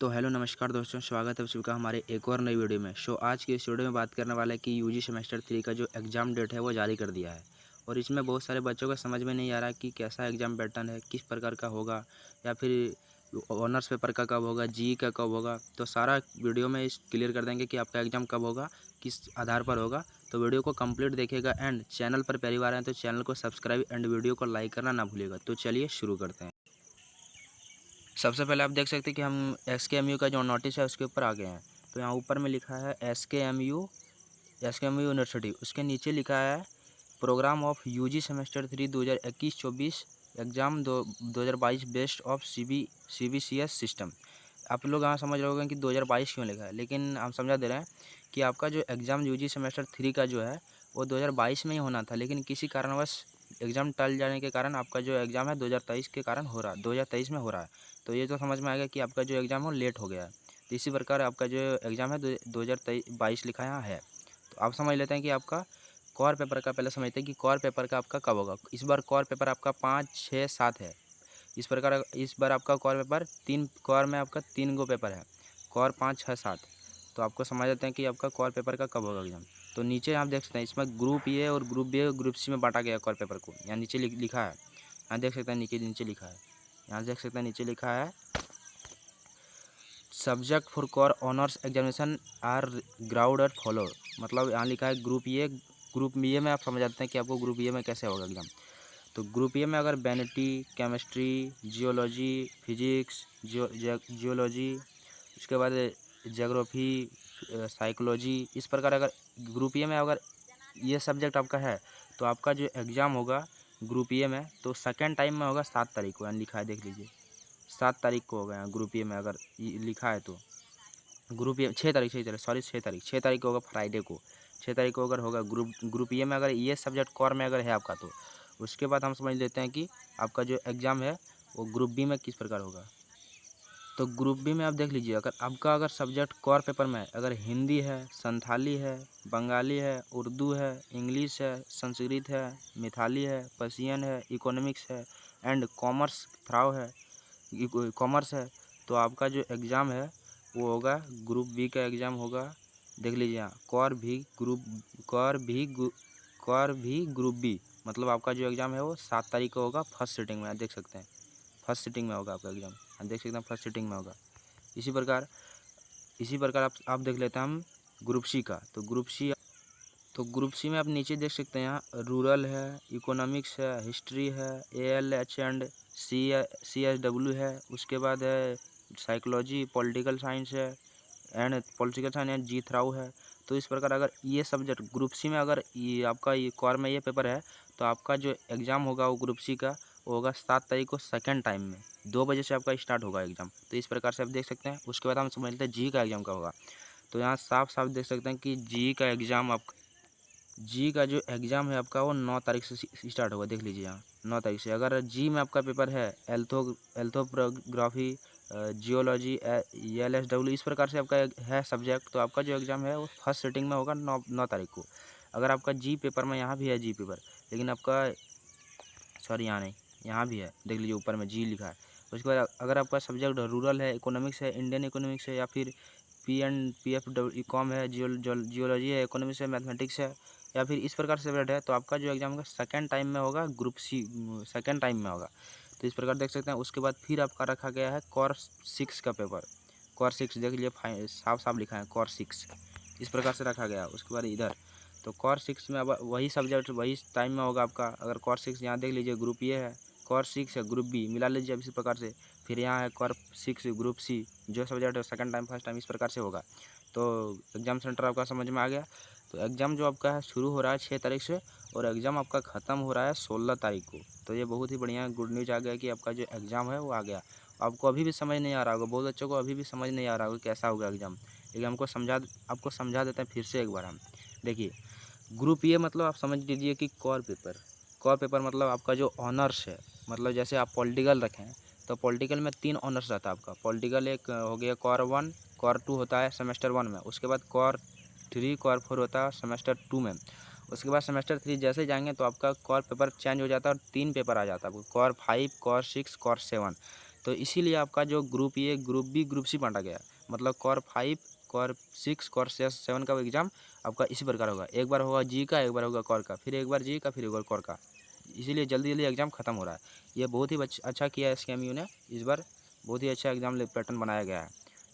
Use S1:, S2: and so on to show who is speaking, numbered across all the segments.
S1: तो हेलो नमस्कार दोस्तों, स्वागत है आप सभी का हमारे एक और नई वीडियो में। आज की इस वीडियो में बात करने वाला है कि यूजी सेमेस्टर 3 का जो एग्ज़ाम डेट है वो जारी कर दिया है। और इसमें बहुत सारे बच्चों को समझ में नहीं आ रहा कि कैसा एग्ज़ाम पैटर्न है, किस प्रकार का होगा, या फिर ऑनर्स पेपर का कब होगा, जी का कब होगा। तो सारा वीडियो में इस क्लियर कर देंगे कि आपका एग्ज़ाम कब होगा, किस आधार पर होगा। तो वीडियो को कंप्लीट देखिएगा एंड चैनल पर पहली बार आए तो चैनल को सब्सक्राइब एंड वीडियो को लाइक करना ना भूलिएगा। तो चलिए शुरू करते हैं। सबसे पहले आप देख सकते हैं कि हम SKMU का जो नोटिस है उसके ऊपर आ गए हैं। तो यहाँ ऊपर में लिखा है SKMU यूनिवर्सिटी, उसके नीचे लिखा है program of UG semester 3 2021-24 exam 2022 based of CBCS system. आप लोग यहाँ समझ रहे होंगे कि 2022 क्यों लिखा है, लेकिन हम समझा दे रहे हैं कि आपका जो एग्ज़ाम यूजी सेमेस्टर 3 का जो है वो 2022 में ही होना था, लेकिन किसी कारणवश एग्ज़ाम टल जाने के कारण आपका जो एग्ज़ाम है 2023 के कारण हो रहा है, 2023 में हो रहा है। तो ये तो समझ में आ गया कि आपका जो एग्ज़ाम है वो लेट हो गया है। तो इसी प्रकार आपका जो एग्ज़ाम है 2022 लिखा यहाँ है। तो आप समझ लेते हैं कि आपका कोर पेपर का पहले समझते हैं कि कोर पेपर का आपका कब होगा। इस बार कोर पेपर आपका 5, 6, 7 है। इस प्रकार इस बार आपका कोर पेपर 3 कोर में आपका 3 गो पेपर है, कोर 5, 6, 7। तो आपको समझ लेते हैं कि आपका कोर पेपर का कब होगा एग्ज़ाम। तो नीचे आप देख सकते हैं इसमें ग्रुप ए और ग्रुप बी और ग्रुप सी में बांटा गया कोर पेपर को। यहाँ नीचे लिखा है, यहाँ देख सकते हैं नीचे नीचे लिखा है, यहाँ देख सकते हैं नीचे लिखा है subject for core honours examination are ground at follow. मतलब यहाँ लिखा है group A. Group B A में आप समझ जाते हैं कि आपको ग्रुप ए में कैसे होगा एग्ज़ाम। तो ग्रुप ए में अगर vanity, chemistry, geology, physics, geology, उसके बाद ज्योग्राफी, साइकोलॉजी, इस प्रकार अगर ग्रुप ए में अगर ये सब्जेक्ट आपका है तो आपका जो एग्ज़ाम होगा ग्रुप ए में तो सेकेंड टाइम में होगा 7 तारीख को। यहाँ लिखा है देख लीजिए 7 तारीख को होगा। यहाँ ग्रुप ए में अगर लिखा है तो ग्रुप ए 6 तारीख को होगा, फ्राइडे को 6 तारीख को अगर होगा ग्रुप ए में अगर ये सब्जेक्ट कोर में अगर है आपका। तो उसके बाद हम समझ लेते हैं कि आपका जो एग्ज़ाम है वो ग्रुप बी में किस प्रकार होगा। तो ग्रुप बी में आप देख लीजिए अगर सब्जेक्ट कोर पेपर में अगर हिंदी है, संथाली है, बंगाली है, उर्दू है, इंग्लिश है, संस्कृत है, मिथाली है, पर्शियन है, इकोनॉमिक्स है एंड कॉमर्स थ्राव है, कॉमर्स है। तो आपका जो एग्ज़ाम है वो होगा ग्रुप बी का एग्ज़ाम होगा। देख लीजिए यहाँ कोर भी ग्रुप बी, मतलब आपका जो एग्ज़ाम है वो 7 तारीख को होगा फर्स्ट सीटिंग में। आप देख सकते हैं फर्स्ट सीटिंग में होगा आपका एग्ज़ाम, आप देख सकते हैं फर्स्ट सीटिंग में होगा। इसी प्रकार आप देख लेते हैं हम ग्रुप सी का। तो ग्रुप सी में आप नीचे देख सकते हैं यहाँ रूरल है, इकोनॉमिक्स है, हिस्ट्री है, ALH एंड CSW है, उसके बाद है साइकोलॉजी, पॉलिटिकल साइंस एंड जी थ्राउ है। तो इस प्रकार अगर ये सब्जेक्ट ग्रुप सी में अगर ये आपका ये कोर में ये पेपर है तो आपका जो एग्ज़ाम होगा वो ग्रुप सी का वो होगा 7 तारीख को सेकेंड टाइम में 2 बजे से आपका स्टार्ट होगा एग्ज़ाम। तो इस प्रकार से आप देख सकते हैं। उसके बाद हम समझते हैं जी का एग्ज़ाम का होगा। तो यहाँ साफ साफ देख सकते हैं कि जी का जो एग्ज़ाम है आपका वो 9 तारीख से स्टार्ट होगा। देख लीजिए यहाँ 9 तारीख से। अगर जी में आपका पेपर है एल्थोग्राफी, जियोलॉजी, LSW, इस प्रकार से आपका है सब्जेक्ट, तो आपका जो एग्ज़ाम है वो फर्स्ट सीटिंग में होगा 9 तारीख को। अगर आपका जी पेपर में यहाँ भी है जी पेपर, लेकिन आपका सॉरी यहाँ नहीं, यहाँ भी है देख लीजिए ऊपर में जी लिखा है। उसके बाद अगर आपका सब्जेक्ट रूरल है, इकोनॉमिक्स है, इंडियन इकोनॉमिक्स है, या फिर PNPF कॉम है, जियोलॉजी है, इकोनॉमिक्स है, मैथमेटिक्स है, या फिर इस प्रकार से सब्जेक्ट है, तो आपका जो एग्ज़ाम होगा सेकेंड टाइम में होगा ग्रुप सी, सेकेंड टाइम में होगा। तो इस प्रकार देख सकते हैं। उसके बाद फिर आपका रखा गया है कोर 6 का पेपर। कोर 6 देख लीजिए साफ साफ लिखा है कोर 6, इस प्रकार से रखा गया। उसके बाद इधर तो कोर 6 में अब वही सब्जेक्ट वही टाइम में होगा आपका। अगर कोर 6 यहाँ देख लीजिए ग्रुप ए है, कोर 6 है, ग्रुप बी मिला लीजिए अब इसी प्रकार से। फिर यहाँ है कोर 6 ग्रुप सी, जो सब्जेक्ट है सेकंड टाइम फर्स्ट टाइम इस प्रकार से होगा। तो एग्ज़ाम सेंटर आपका समझ में आ गया। तो एग्ज़ाम जो आपका है शुरू हो रहा है 6 तारीख से और एग्ज़ाम आपका ख़त्म हो रहा है 16 तारीख को। तो ये बहुत ही बढ़िया गुड न्यूज़ आ गया कि आपका जो एग्ज़ाम है वो आ गया। आपको अभी भी समझ नहीं आ रहा होगा, बहुत बच्चों को अभी भी समझ नहीं आ रहा होगा कैसा होगा एग्ज़ाम, लेकिन आपको समझा देते हैं फिर से एक बार हम। देखिए ग्रुप ए मतलब आप समझ लीजिए कि कोर पेपर मतलब आपका जो ऑनर्स है, मतलब जैसे आप पॉलिटिकल रखें तो पॉलिटिकल में 3 ऑनर्स रहता है आपका। पॉलिटिकल एक हो गया कोर 1, कोर 2 होता है सेमेस्टर 1 में, उसके बाद कोर 3, कोर 4 होता है सेमेस्टर 2 में। उसके बाद सेमेस्टर 3 जैसे जाएंगे तो आपका कोर पेपर चेंज हो जाता है और 3 पेपर आ जाता है आपको, कोर 5, कोर 6, कोर 7। तो इसीलिए आपका जो group A, group B, group C बांटा गया। मतलब कोर 5, कोर 6, कोर 7 का एग्ज़ाम आपका इसी प्रकार होगा। एक बार होगा जी का, एक बार होगा कोर का, फिर एक बार जी का, फिर एक बार कोर का। इसीलिए जल्दी जल्दी एग्ज़ाम ख़त्म हो रहा है। ये बहुत ही अच्छा किया है SKMU ने, इस बार बहुत ही अच्छा एग्ज़ाम पैटर्न बनाया गया है।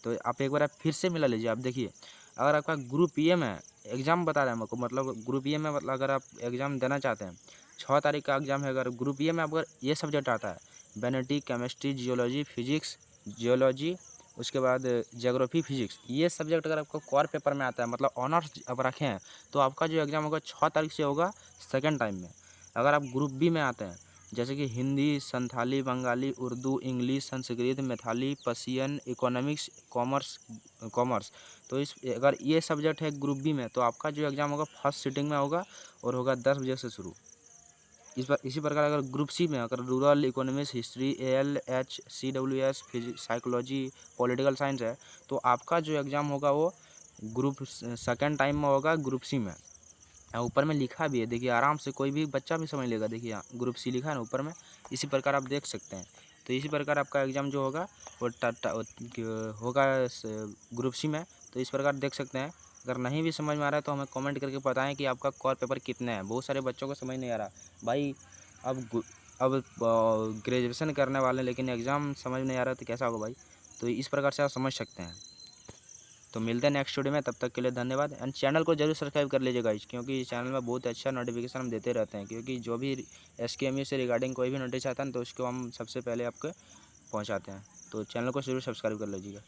S1: तो आप एक बार फिर से मिला लीजिए। आप देखिए, अगर आपका ग्रुप ए में एग्ज़ाम बता रहे हैं हमको, मतलब ग्रुप ए में मतलब अगर आप एग्ज़ाम देना चाहते हैं, 6 तारीख का एग्ज़ाम है। अगर ग्रुप ए में अगर ये सब्जेक्ट आता है, बेनेटिक, केमिस्ट्री, जियोलॉजी, फिजिक्स, जियोलॉजी, उसके बाद ज्योग्राफी, फिजिक्स, ये सब्जेक्ट अगर आपको कोर पेपर में आता है, मतलब ऑनर्स अब रखे हैं, तो आपका जो एग्ज़ाम होगा 6 तारीख से होगा सेकेंड टाइम में। अगर आप ग्रुप बी में आते हैं, जैसे कि Hindi, Santhali, Bengali, Urdu, English, Sanskrit, Maithili, Persian, economics, commerce, तो इस अगर ये सब्जेक्ट है ग्रुप बी में, तो आपका जो एग्ज़ाम होगा फर्स्ट सिटिंग में होगा और होगा 10 बजे से शुरू। इसी प्रकार अगर ग्रुप सी में अगर rural economics, history, ALH, CWS, psychology, political science है, तो आपका जो एग्ज़ाम होगा वो ग्रुप सेकेंड टाइम में होगा ग्रुप सी में। ऊपर में लिखा भी है, देखिए आराम से कोई भी बच्चा भी समझ लेगा। देखिए यहाँ ग्रुप सी लिखा है ना ऊपर में, इसी प्रकार आप देख सकते हैं। तो इसी प्रकार आपका एग्ज़ाम जो होगा वो होगा ग्रुप सी में। तो इस प्रकार देख सकते हैं। अगर नहीं भी समझ में आ रहा है तो हमें कमेंट करके बताएं कि आपका कोर पेपर कितने हैं। बहुत सारे बच्चों को समझ नहीं आ रहा भाई। अब ग्रेजुएशन करने वाले हैं, लेकिन एग्ज़ाम समझ नहीं आ रहा तो कैसा होगा भाई। तो इस प्रकार से आप समझ सकते हैं। तो मिलते हैं नेक्स्ट वीडियो में, तब तक के लिए धन्यवाद। एंड चैनल को जरूर सब्सक्राइब कर लीजिएगा गाइस, क्योंकि इस चैनल में बहुत अच्छा नोटिफिकेशन हम देते रहते हैं। क्योंकि जो भी SKMU से रिगार्डिंग कोई भी नोटिस आता है तो उसको हम सबसे पहले आपको पहुंचाते हैं। तो चैनल को जरूर सब्सक्राइब कर लीजिएगा।